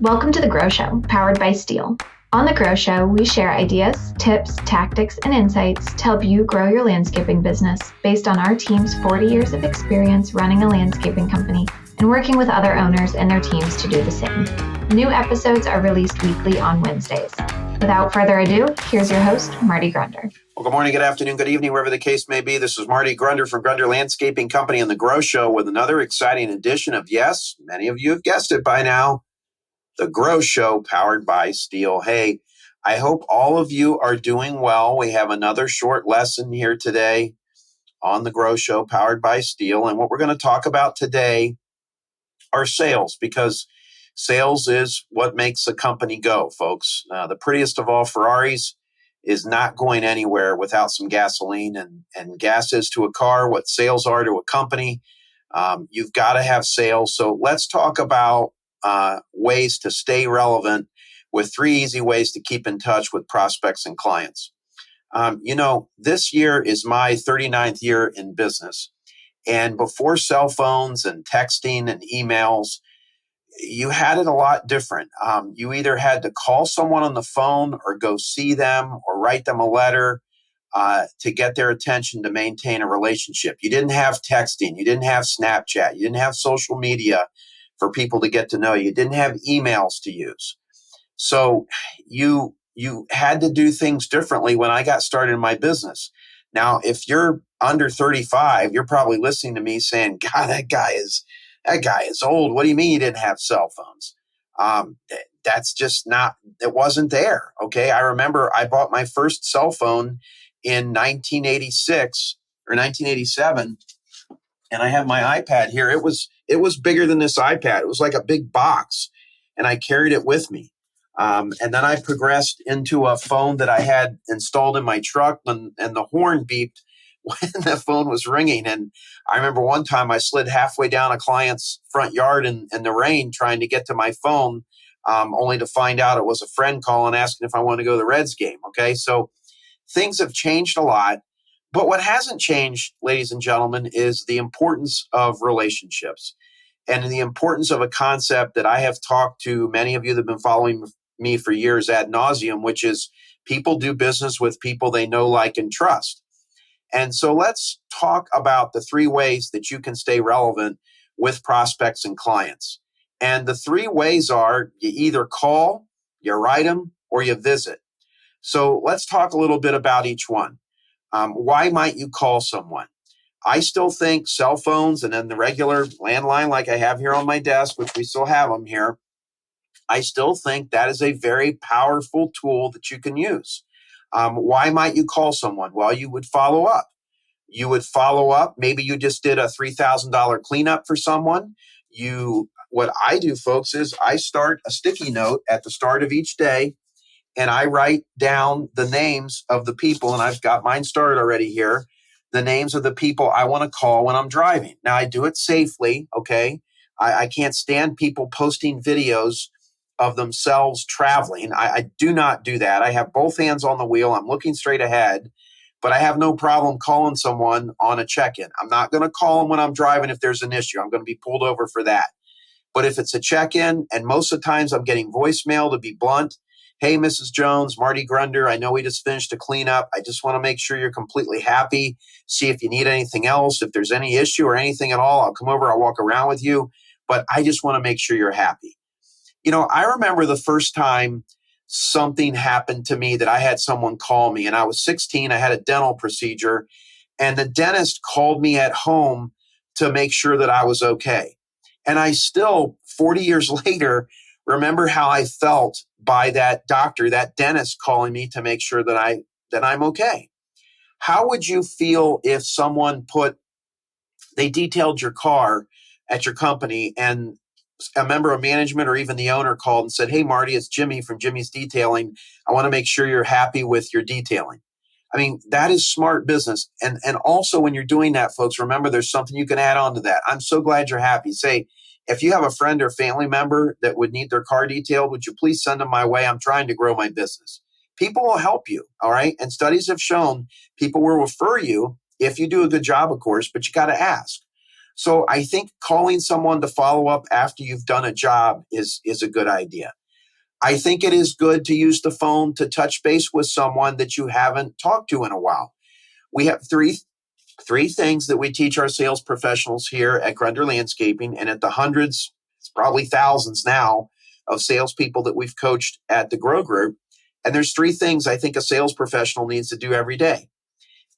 Welcome to The Grow Show, powered by Steel. On The Grow Show, we share ideas, tips, tactics, and insights to help you grow your landscaping business based on our team's 40 years of experience running a landscaping company and working with other owners and their teams to do the same. New episodes are released weekly on Wednesdays. Without further ado, here's your host, Marty Grunder. Well, good morning, good afternoon, good evening, wherever the case may be. This is Marty Grunder from Grunder Landscaping Company and The Grow Show with another exciting edition of, yes, many of you have guessed it by now, The Grow Show, powered by Steel. Hey, I hope all of you are doing well. We have another short lesson here today on The Grow Show, powered by Steel. And what we're going to talk about today are sales, because sales is what makes a company go, folks. The prettiest of all Ferraris is not going anywhere without some gasoline, and gas is to a car what sales are to a company. You've got to have sales. So let's talk about ways to stay relevant with 3 easy ways to keep in touch with prospects and clients. This year is my 39th year in business. And before cell phones and texting and emails, you had it a lot different. You either had to call someone on the phone or go see them or write them a letter to get their attention to maintain a relationship. You didn't have texting. You didn't have Snapchat. You didn't have social media for people to get to know you. You didn't have emails to use. So you had to do things differently when I got started in my business. Now, if you're under 35, you're probably listening to me saying, God, that guy is old. What do you mean you didn't have cell phones? That's just not, it wasn't there. Okay. I remember I bought my first cell phone in 1986 or 1987. And I have my iPad here. It was bigger than this iPad. It was like a big box, and I carried it with me. And then I progressed into a phone that I had installed in my truck, and the horn beeped when the phone was ringing. And I remember one time I slid halfway down a client's front yard in the rain trying to get to my phone, only to find out it was a friend calling asking if I wanted to go to the Reds game. Okay, so things have changed a lot. But what hasn't changed, ladies and gentlemen, is the importance of relationships and the importance of a concept that I have talked to many of you that have been following me for years ad nauseum, which is people do business with people they know, like, and trust. And so let's talk about the 3 ways that you can stay relevant with prospects and clients. And the 3 ways are you either call, you write them, or you visit. So let's talk a little bit about each one. Why might you call someone? I still think cell phones and then the regular landline like I have here on my desk, which we still have them here, I still think that is a very powerful tool that you can use. Why might you call someone? Well, you would follow up. Maybe you just did a $3,000 cleanup for someone. What I do, folks, is I start a sticky note at the start of each day, and I write down the names of the people, and I've got mine started already here, the names of the people I want to call when I'm driving. Now, I do it safely, okay? I can't stand people posting videos of themselves traveling. I do not do that. I have both hands on the wheel. I'm looking straight ahead, but I have no problem calling someone on a check-in. I'm not going to call them when I'm driving if there's an issue. I'm going to be pulled over for that. But if it's a check-in, and most of the times I'm getting voicemail, to be blunt, hey, Mrs. Jones, Marty Grunder, I know we just finished a cleanup. I just want to make sure you're completely happy. See if you need anything else. If there's any issue or anything at all, I'll come over. I'll walk around with you. But I just want to make sure you're happy. I remember the first time something happened to me that I had someone call me, and I was 16. I had a dental procedure, and the dentist called me at home to make sure that I was okay. And I still, 40 years later, remember how I felt by that doctor, that dentist calling me to make sure that I'm okay. How would you feel if someone they detailed your car at your company, and a member of management or even the owner called and said, hey, Marty, it's Jimmy from Jimmy's Detailing. I want to make sure you're happy with your detailing. I mean, that is smart business. And also when you're doing that, folks, remember there's something you can add on to that. I'm so glad you're happy. Say, if you have a friend or family member that would need their car detailed, would you please send them my way? I'm trying to grow my business. People will help you, all right? And studies have shown people will refer you if you do a good job, of course, but you got to ask. So I think calling someone to follow up after you've done a job is a good idea. I think it is good to use the phone to touch base with someone that you haven't talked to in a while. We have three things that we teach our sales professionals here at Grunder Landscaping, and at the hundreds, it's probably thousands now, of salespeople that we've coached at the Grow Group. And there's three things I think a sales professional needs to do every day.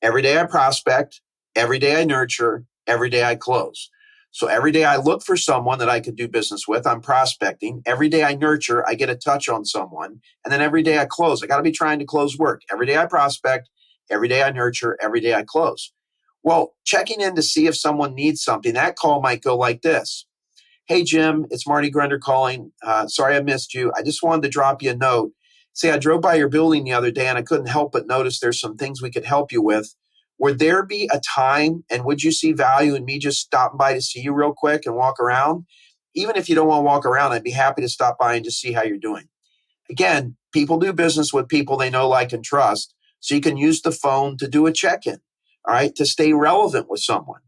Every day I prospect, every day I nurture, every day I close. So every day I look for someone that I could do business with, I'm prospecting. Every day I nurture, I get a touch on someone. And then every day I close. I got to be trying to close work. Every day I prospect, every day I nurture, every day I close. Well, checking in to see if someone needs something, that call might go like this. Hey, Jim, it's Marty Grunder calling. Sorry I missed you. I just wanted to drop you a note. Say, I drove by your building the other day and I couldn't help but notice there's some things we could help you with. Would there be a time and would you see value in me just stopping by to see you real quick and walk around? Even if you don't want to walk around, I'd be happy to stop by and just see how you're doing. Again, people do business with people they know, like, and trust. So you can use the phone to do a check-in, all right, to stay relevant with someone.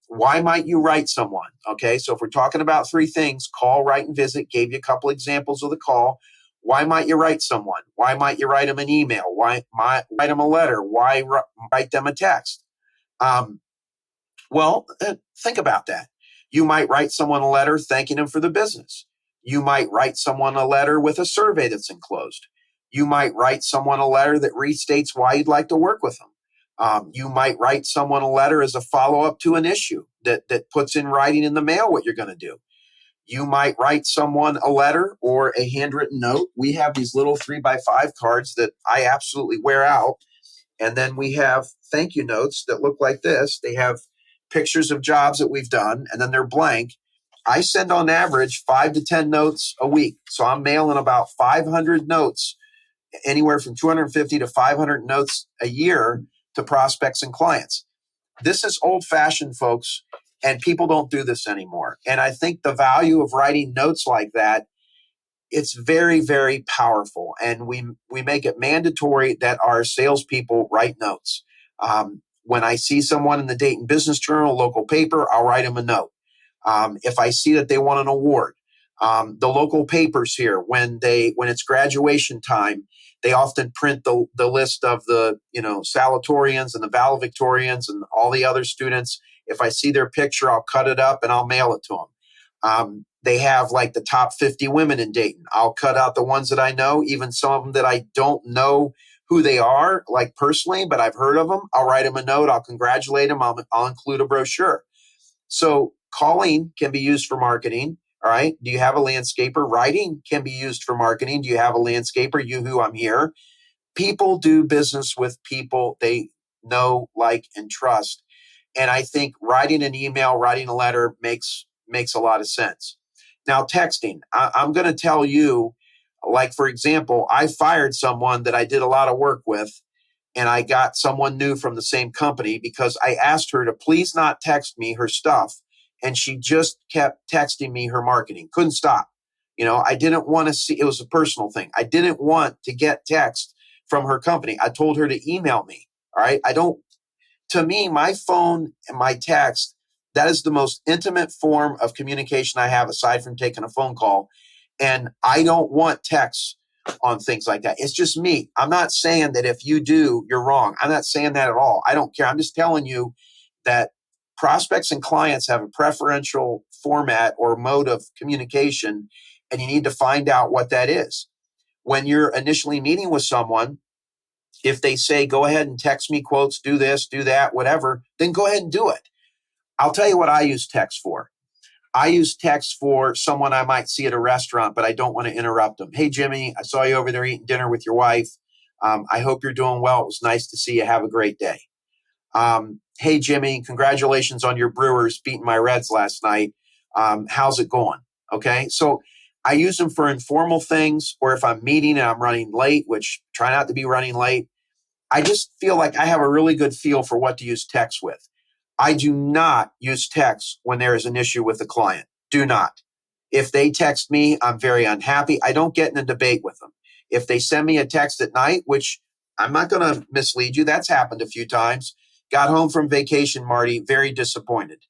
Why might you write someone? Okay, so if we're talking about three things, call, write, and visit, gave you a couple examples of the call. Why might you write someone? Why might you write them an email? Why might write them a letter? Why write them a text? Think about that. You might write someone a letter thanking them for the business. You might write someone a letter with a survey that's enclosed. You might write someone a letter that restates why you'd like to work with them. You might write someone a letter as a follow-up to an issue that puts in writing in the mail what you're going to do. You might write someone a letter or a handwritten note. We have these little 3x5 cards that I absolutely wear out. And then we have thank you notes that look like this. They have pictures of jobs that we've done, and then they're blank. I send on average 5 to 10 notes a week. So I'm mailing about 500 notes, anywhere from 250 to 500 notes a year to prospects and clients. This is old-fashioned, folks, and people don't do this anymore. And I think the value of writing notes like that, it's very, very powerful. And we make it mandatory that our salespeople write notes. When I see someone in the Dayton Business Journal, local paper, I'll write them a note. If I see that they want an award, the local papers here, when it's graduation time, they often print the list of the salutatorians and the valedictorians and all the other students. If I see their picture, I'll cut it up and I'll mail it to them. They have like the top 50 women in Dayton. I'll cut out the ones that I know, even some of them that I don't know who they are, like personally, but I've heard of them. I'll write them a note. I'll congratulate them. I'll include a brochure. So calling can be used for marketing. All right. Do you have a landscaper? Writing can be used for marketing. Do you have a landscaper? You, I'm here. People do business with people they know, like, and trust. And I think writing an email, writing a letter makes a lot of sense. Now, texting, I'm going to tell you, like, for example, I fired someone that I did a lot of work with, and I got someone new from the same company because I asked her to please not text me her stuff. And she just kept texting me her marketing. Couldn't stop. I didn't want to see, it was a personal thing. I didn't want to get text from her company. I told her to email me. All right. To me, my phone and my text, that is the most intimate form of communication I have aside from taking a phone call. And I don't want texts on things like that. It's just me. I'm not saying that if you do, you're wrong. I'm not saying that at all. I don't care. I'm just telling you that prospects and clients have a preferential format or mode of communication, and you need to find out what that is. When you're initially meeting with someone, if they say, go ahead and text me quotes, do this, do that, whatever, then go ahead and do it. I'll tell you what I use text for. I use text for someone I might see at a restaurant, but I don't want to interrupt them. Hey, Jimmy, I saw you over there eating dinner with your wife. I hope you're doing well. It was nice to see you. Have a great day. Hey, Jimmy, congratulations on your Brewers beating my Reds last night. How's it going? Okay. So I use them for informal things, or if I'm meeting and I'm running late, which try not to be running late. I just feel like I have a really good feel for what to use text with. I do not use text when there is an issue with the client. Do not. If they text me, I'm very unhappy. I don't get in a debate with them. If they send me a text at night, which I'm not going to mislead you, that's happened a few times. Got home from vacation, Marty, very disappointed.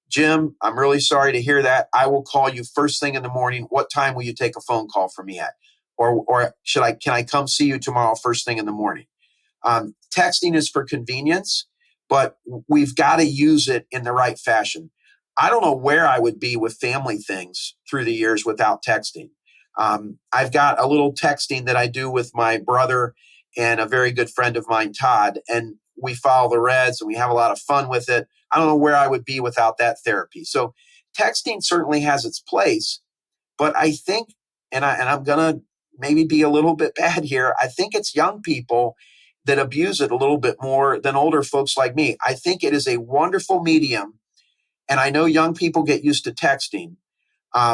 Jim, I'm really sorry to hear that. I will call you first thing in the morning. What time will you take a phone call from me at? Or can I come see you tomorrow first thing in the morning? Texting is for convenience, but we've got to use it in the right fashion. I don't know where I would be with family things through the years without texting. I've got a little texting that I do with my brother and a very good friend of mine, Todd, and we follow the Reds and we have a lot of fun with it. I don't know where I would be without that therapy. So texting certainly has its place, but I think, and I'm going to maybe be a little bit bad here, I think it's young people that abuse it a little bit more than older folks like me. I think it is a wonderful medium, and I know young people get used to texting.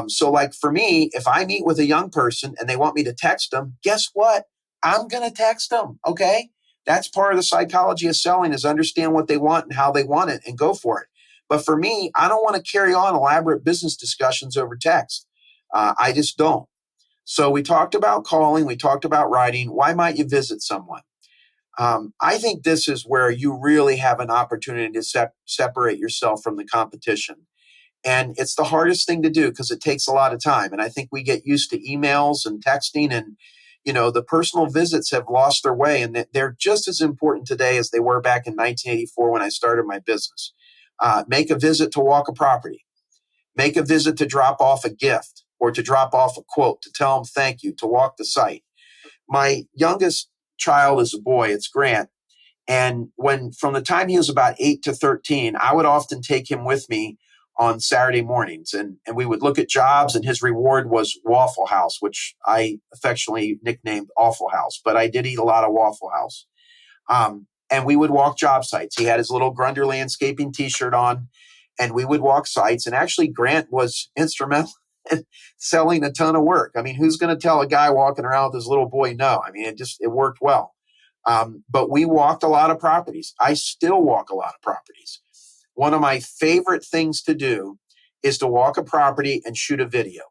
So like for me, if I meet with a young person and they want me to text them, guess what? I'm going to text them. Okay. That's part of the psychology of selling, is understand what they want and how they want it and go for it. But for me, I don't want to carry on elaborate business discussions over text. I just don't. So we talked about calling. We talked about writing. Why might you visit someone? I think this is where you really have an opportunity to separate yourself from the competition. And it's the hardest thing to do because it takes a lot of time. And I think we get used to emails and texting, and, the personal visits have lost their way, and they're just as important today as they were back in 1984 when I started my business. Make a visit to walk a property. Make a visit to drop off a gift or to drop off a quote, to tell them thank you, to walk the site. My youngest child is a boy. It's Grant. And from the time he was about 8 to 13, I would often take him with me on Saturday mornings, and we would look at jobs, and his reward was Waffle House, which I affectionately nicknamed Awful House, but I did eat a lot of Waffle House. And we would walk job sites. He had his little Grunder landscaping t-shirt on, and we would walk sites. And actually Grant was instrumental in selling a ton of work. I mean, who's going to tell a guy walking around with his little boy no? I mean, it worked well. But we walked a lot of properties. I still walk a lot of properties. One of my favorite things to do is to walk a property and shoot a video,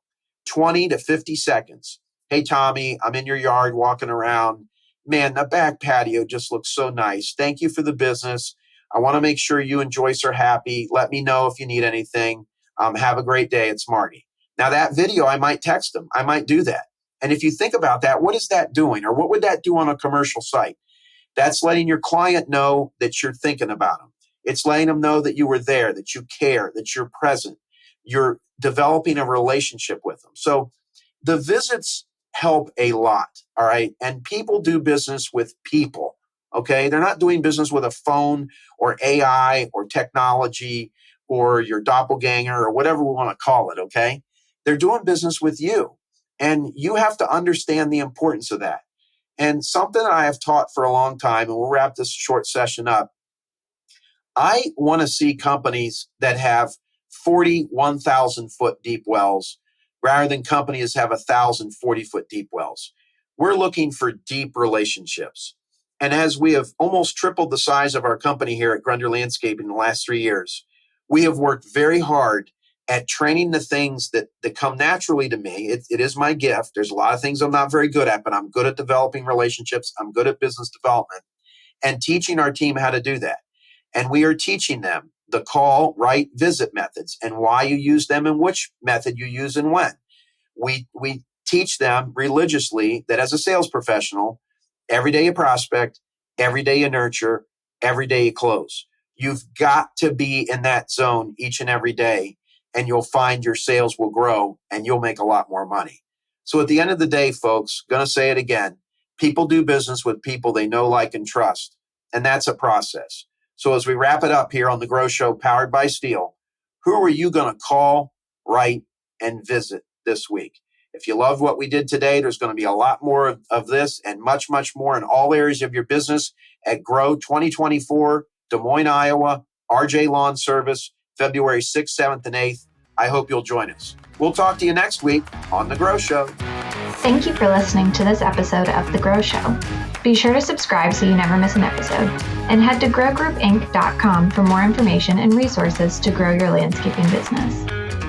20 to 50 seconds. Hey, Tommy, I'm in your yard walking around. Man, the back patio just looks so nice. Thank you for the business. I want to make sure you and Joyce are happy. Let me know if you need anything. Have a great day. It's Marty. Now, that video, I might text them. I might do that. And if you think about that, what is that doing? Or what would that do on a commercial site? That's letting your client know that you're thinking about them. It's letting them know that you were there, that you care, that you're present. You're developing a relationship with them. So the visits help a lot, all right? And people do business with people, okay? They're not doing business with a phone or AI or technology or your doppelganger or whatever we want to call it, okay? They're doing business with you. And you have to understand the importance of that. And something I have taught for a long time, and we'll wrap this short session up, I want to see companies that have 40 1,000-foot deep wells rather than companies that have 1,000 40-foot deep wells. We're looking for deep relationships. And as we have almost tripled the size of our company here at Grunder Landscaping in the last 3 years, we have worked very hard at training the things that come naturally to me. It is my gift. There's a lot of things I'm not very good at, but I'm good at developing relationships. I'm good at business development and teaching our team how to do that. And we are teaching them the call, write, visit methods and why you use them and which method you use and when. We teach them religiously that as a sales professional, every day you prospect, every day you nurture, every day you close. You've got to be in that zone each and every day, and you'll find your sales will grow and you'll make a lot more money. So at the end of the day, folks, going to say it again, people do business with people they know, like, and trust. And that's a process. So as we wrap it up here on the Grow Show powered by Steel, who are you going to call, write, and visit this week? If you loved what we did today, there's going to be a lot more of this and much, much more in all areas of your business at Grow 2024, Des Moines, Iowa, RJ Lawn Service, February 6th, 7th, and 8th. I hope you'll join us. We'll talk to you next week on The Grow Show. Thank you for listening to this episode of The Grow Show. Be sure to subscribe so you never miss an episode, and head to growgroupinc.com for more information and resources to grow your landscaping business.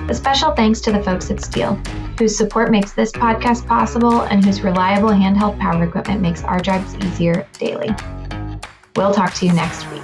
A special thanks to the folks at Steel, whose support makes this podcast possible and whose reliable handheld power equipment makes our jobs easier daily. We'll talk to you next week.